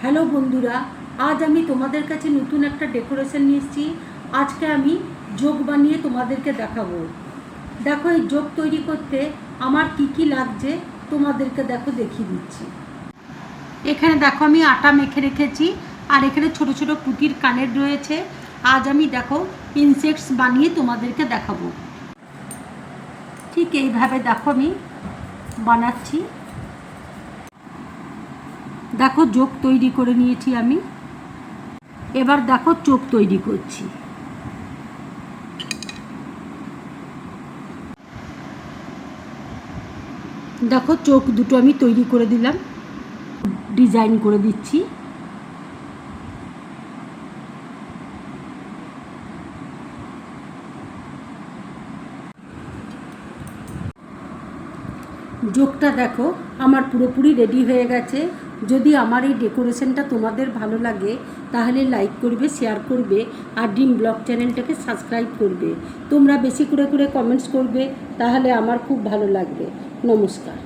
Hello বন্ধুরা, আজ আমি তোমাদের কাছে নতুন একটা ডেকোরেশন নিয়ে এসেছি। আজকে আমি জগ বানিয়ে তোমাদেরকে দেখাবো। দেখো, এই জগ তৈরি করতে আমার কি কি লাগছে তোমাদেরকে দেখিয়ে দিচ্ছি। এখানে দেখো আমি আটা মেখে রেখেছি, আর এখানে ছোট ছোট পুঁতির কানের রয়েছে। আজ আমি দেখো ইনসেক্টস বানিয়ে তোমাদেরকে দেখাবো। ঠিক এইভাবে দেখো আমি বানাচ্ছি। দেখো জগ তৈরি করে নিয়েছি আমি। এবার দেখো চোখ তৈরি করছি। দেখো চোখ দুটো আমি তৈরি করে দিলাম, ডিজাইন করে দিচ্ছি। জোকটা দেখো আমার পুরোপুরি রেডি হয়ে গেছে। যদি আমার এই ডেকোরেশনটা তোমাদের ভালো লাগে তাহলে লাইক করবে, শেয়ার করবে, আর ড্রিম ব্লগ চ্যানেলটাকে সাবস্ক্রাইব করবে। তোমরা বেশি করে কমেন্টস করবে, তাহলে আমার খুব ভালো লাগবে। নমস্কার।